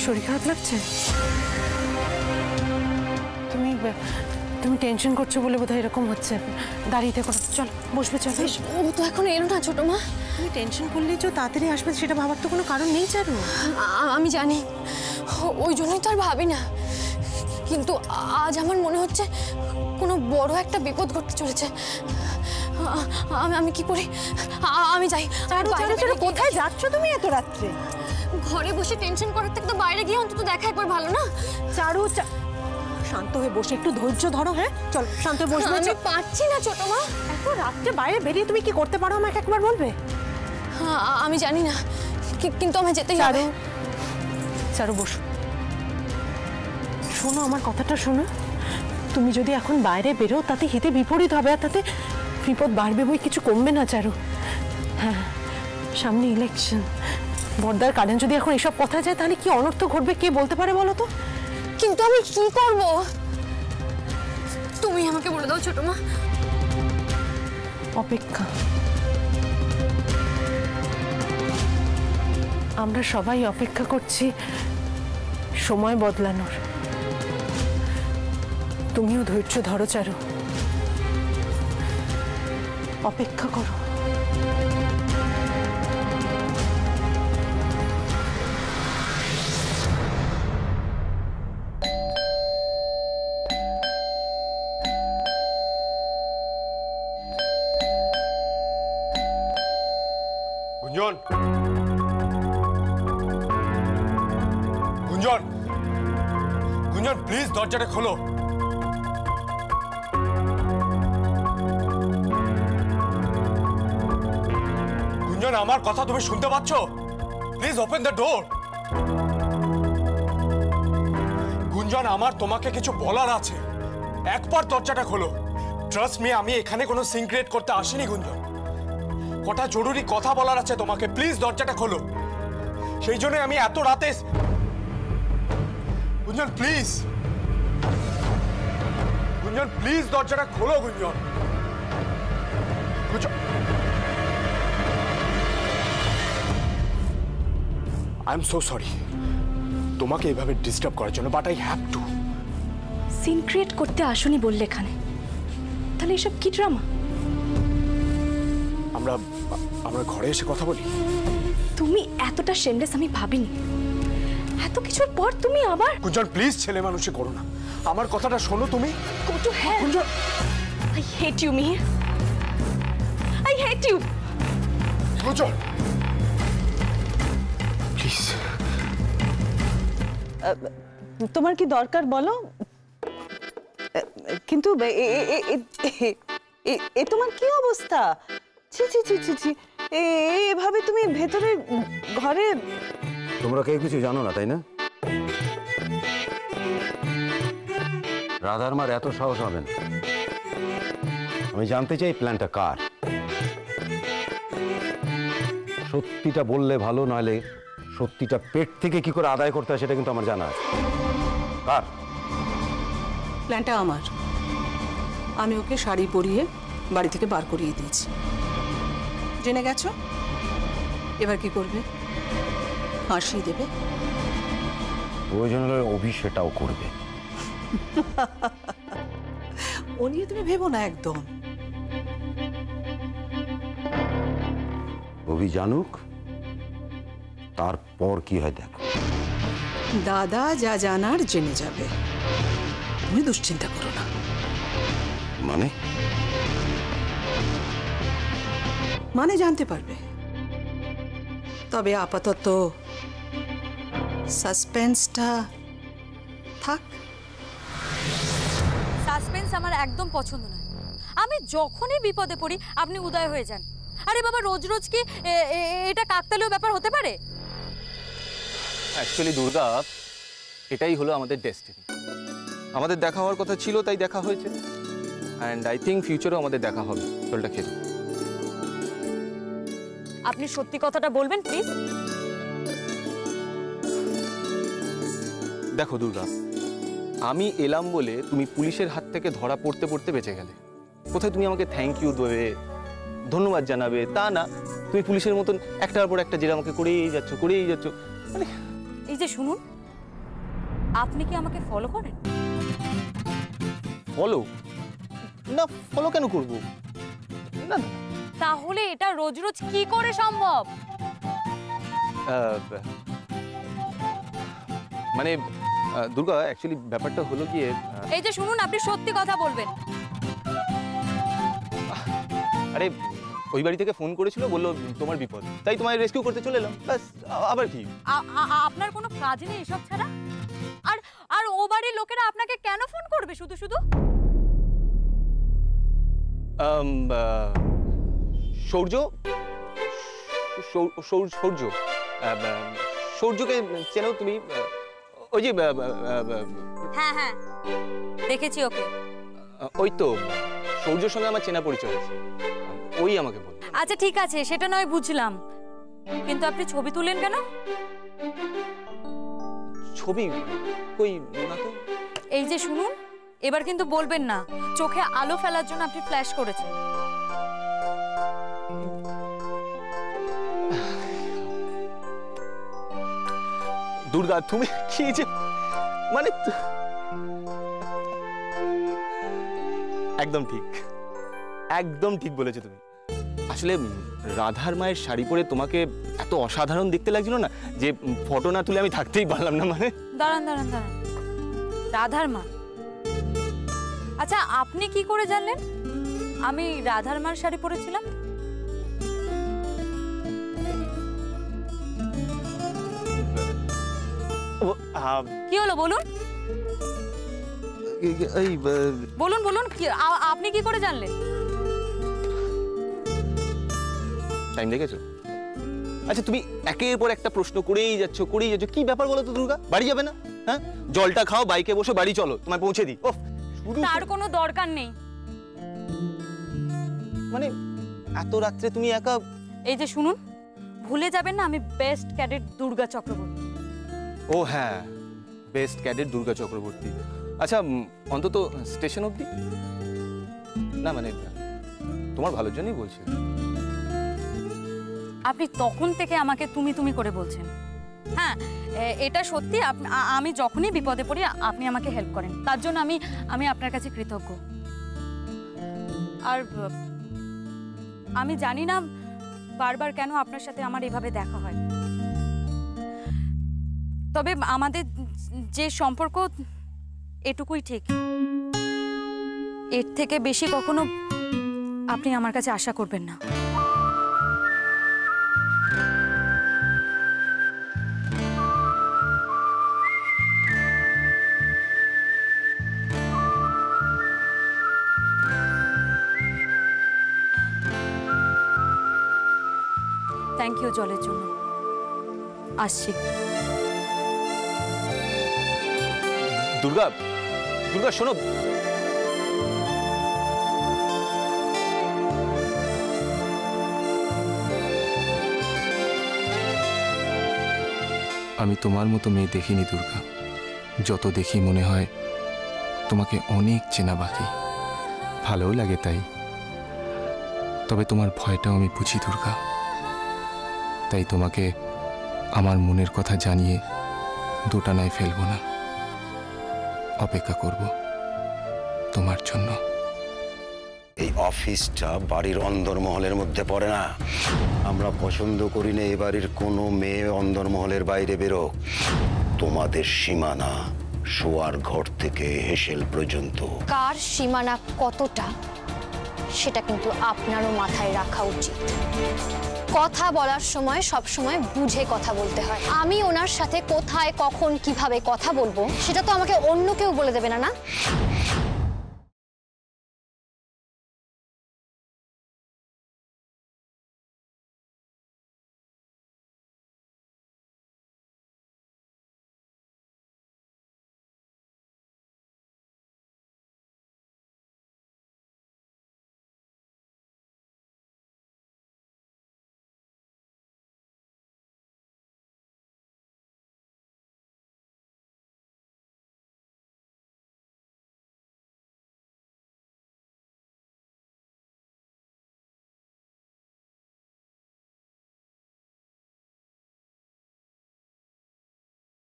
শরীর খারাপ লাগছে? তুমি তুমি টেনশন করছো বলে বোধহয় এরকম হচ্ছে। দাঁড়িয়ে থেকো, চল বসবে। চল। ও তো এখন এলো না ছোট মা। তুমি টেনশন করলেই যে তাড়াতাড়ি আসবে সেটা ভাবার তো কোনো কারণ নেই চারু। আমি জানি, ওই জন্যই তো আর ভাবি না, কিন্তু আজ আমার মনে হচ্ছে কোনো বড় একটা বিপদ ঘটতে চলেছে। আমি কি করি? আমি যাই। কোথায় যাচ্ছ তুমি এত রাত্রে? ঘরে বসে টেনশন করার থেকে তো বাইরে গিয়ে অন্তত দেখা একবার ভালো না? চারু শান্ত হয়ে বসে, একটু ধৈর্য ধরো। হ্যাঁ চল, শান্ত হয়ে বসবে। আমি পারছি না ছোট মা। এত রাত্রে বাইরে বেরিয়ে তুমি কি করতে পারো আমাকে একবার বলবে? আমি জানি না, কিন্তু আমায় যেতেই হবে। চারু বসো, শোনো আমার কথাটা শোনো। তুমি যদি এখন বাইরে বেরো তাতে হিতে বিপরীত হবে, আর তাতে বিপদ বাড়বে বই, কিছু কমবে না চারু। হ্যাঁ, সামনে ইলেকশন, বর্দার কারেন্ট যদি এখন এসব কথা যায় তাহলে কি অনর্থ ঘটবে কে বলতে পারে বলো তো? কিন্তু আমি কি করব? তুমি আমাকে বলে দাও ছোট মা। অপেক্ষা। আমরা সবাই অপেক্ষা করছি সময় বদলানোর। তুমিও ধৈর্য ধরো চারু, অপেক্ষা করো। গুঞ্জন, গুঞ্জন, গুঞ্জন প্লিজ দরজাটা খোলো। গুঞ্জন, আমার কথা তুমি শুনতে পাচ্ছ? Please open the door. গুঞ্জন, আমার তোমাকে কিছু বলার আছে, একবার দরজাটা খোলো। ট্রাস্ট মি, আমি এখানে কোনো সিন ক্রিয়েট করতে আসিনি গুঞ্জন। কটা জরুরি কথা বলার আছে তোমাকে, প্লিজ দরজাটা খোলো। সেই জন্য আমি এত রাতে। গুঞ্জন প্লিজ, গুঞ্জন প্লিজ দরজাটা খোলো। গুঞ্জন, আই এম সো সরি তোমাকে এভাবে ডিস্টার্ব করার জন্য, but I have to. Scene create করতে আসুনি বললে এখানে, তাহলে এসব কি ড্রামা? আমরা ঘরে এসে কথা বলি। তুমি এতটা শেমলেস আমি ভাবিনি। এত কিছুর পর তুমি আবার। গুঞ্জন প্লিজ ছেলে মানুষে করো না, আমার কথাটা শোনো তুমি। Go to hell. গুঞ্জন, I hate you, Mihir. I hate you. গুঞ্জন প্লিজ। তোমার কি দরকার বলো? কিন্তু এ তোমার কি অবস্থা? ছি ছি ছি ছি ছি, এভাবে তুমি ভেতরে ঘরে? তোমরা কেউ কিছু জানো না তাই না? রাধার মার এত সাহস হবে না। আমি জানতে চাই প্ল্যানটা কার। সত্যিটা বললে ভালো, নইলে সত্যিটা পেট থেকে কি করে আদায় করতে হয় সেটা কিন্তু আমার জানা আছে। কার প্ল্যানটা? আমার। আমি ওকে শাড়ি পরিয়ে বাড়ি থেকে বার করিয়ে দিয়েছি। জেনে গেছো? এবার কি করবে? ফাঁসি দেবে? প্রয়োজন হলে অভি সেটাও করবে। ও নিয়ে তুমি ভেবো না একদম। অভি জানুক, তারপর কি হয় দেখো। দাদা যা জানার জেনে যাবে, তুমি দুশ্চিন্তা করো না। মানে জানতে পারবে, তবে আপাতত সাসপেন্সটা থাক। সাসপেন্স আমার একদম পছন্দ নয়। আমি যখনই বিপদে পড়ি আপনি উদয় হয়ে যান। আরে বাবা, রোজ রোজ কি এটা কাকতালীয় ব্যাপার হতে পারে? অ্যাকচুয়ালি দুর্গা, এটাই হলো আমাদের ডেস্টিনি। আমাদের দেখা হওয়ার কথা ছিল, তাই দেখা হয়েছে। অ্যান্ড আই থিঙ্ক ফিউচারেও আমাদের দেখা হবে। চলটা খেয়ে আপনি সত্যি কথাটা বলবেন প্লিজ। দেখো দুর্গা, আমি এলাম বলে তুমি পুলিশের হাত থেকে ধরা পড়তে পড়তে বেঁচে গেলে। কোথায় তুমি আমাকে থ্যাংক ইউ দেবে, ধন্যবাদ জানাবে তা না, তুমি পুলিশের মতন একটার পর একটা যেটা আমাকে করেই যাচ্ছ। মানে এই যে শুনুন, আপনি কি আমাকে ফলো করেন? ফলো? না, ফলো কেন করব? না না। তাহলে এটা রোজ রোজ কি করে সম্ভব? মানে দুর্গা, অ্যাকচুয়ালি ব্যাপারটা হলো গিয়ে এই যে শুনুন, আপনি সত্যি কথা বলবেন। আরে ওই বাড়ি থেকে ফোন করেছিল, বললো তোমার বিপদ, তাই তোমায় রেস্কিউ করতে চলে এলাম, ব্যাস। আবার কি? আপনার কোনো কাজ নেই এসব ছাড়া? আর আর ও বাড়ির লোকেরা আপনাকে কেন ফোন করবে শুধু শুধু? সৌর্য, সৌর্য, সৌর্যকে চেনো তুমি? ওই যে হ্যাঁ হ্যাঁ, দেখেছি ওকে। ওই তো সৌর্যর সঙ্গে আমার চেনা পরিচয় আছে, ওই আমাকে বল। আচ্ছা ঠিক আছে, সেটা নয় বুঝলাম, কিন্তু আপনি ছবি তুলেন কেন? ছবি কই না তো। এই যে শুনুন, এবার কিন্তু বলবেন না চোখে আলো ফেলার জন্য আপনি ফ্ল্যাশ করেছেন। দুর্গা, তুমি কি যে মানে একদম ঠিক, একদম ঠিক বলেছো তুমি। আসলে রাধার মায়ের শাড়ি পরে তোমাকে এত অসাধারণ দেখতে লাগছিল না যে ফটো না তুলে আমি থাকতেই পারলাম না। মানে দাঁড়ান দাঁড়ান দাঁড়ান, রাধার মা? আচ্ছা আপনি কি করে জানলেন আমি রাধার মার শাড়ি পরেছিলাম? কি হলো বলুন, বলুন বলুন, আপনি কি করে জানলেন? টাইম দেখেছো? আচ্ছা তুমি একের পর একটা প্রশ্ন করেই যাচ্ছ, কি ব্যাপার বলো তো দুর্গা? বাড়ি যাবে না? হ্যাঁ, জলটা খাও, বাইকে বসে বাড়ি চলো, তোমায় পৌঁছে দিই। তার কোনো দরকার নেই। মানে এত রাত্রে তুমি একা? এই যে শুনুন, ভুলে যাবেন না আমি বেস্ট ক্যাডেট দুর্গা চক্রবর্তী। ও হ্যাঁ, বেস্ট ক্যাডেট দুর্গা চক্রবর্তী। আচ্ছা অন্তত স্টেশন অবধি না, মানে তোমার ভালোর জন্যই বলছি। আপনি তখন থেকে আমাকে তুমি তুমি করে বলছেন। হ্যাঁ এটা সত্যি, আমি যখনই বিপদে পড়ি আপনি আমাকে হেল্প করেন, তার জন্য আমি আপনার কাছে কৃতজ্ঞ। আর আমি জানি না বারবার কেন আপনার সাথে আমার এভাবে দেখা হয়, তবে আমাদের যে সম্পর্ক এটুকুই ঠিক, এর থেকে বেশি কখনো আপনি আমার কাছে আশা করবেন না। থ্যাংক ইউ জলের জন্য। আসছি। দুর্গা, দুর্গা শোনো, আমি তোমার মতো মেয়ে দেখিনি দুর্গা। যত দেখি মনে হয় তোমাকে অনেক চেনা বাকি, ভালোও লাগে তাই। তবে তোমার ভয়টাও আমি বুঝি দুর্গা, তাই তোমাকে আমার মনের কথা জানিয়ে দোটানায় ফেলবো না, অপেক্ষা করব তোমার জন্য। এই অফিসটা বাড়ির অন্দরমহলের মধ্যে পড়ে না। আমরা পছন্দ করি না এ বাড়ির কোনো মেয়ে অন্দরমহলের বাইরে বেরোক। তোমাদের সীমানা শোয়ার ঘর থেকে হেসেল পর্যন্ত। কার সীমানা কতটা সেটা কিন্তু আপনারও মাথায় রাখা উচিত। কথা বলার সময় সব সময় বুঝে কথা বলতে হয়। আমি ওনার সাথে কোথায় কখন কিভাবে কথা বলবো সেটা তো আমাকে অন্য কেউ বলে দেবে না, না?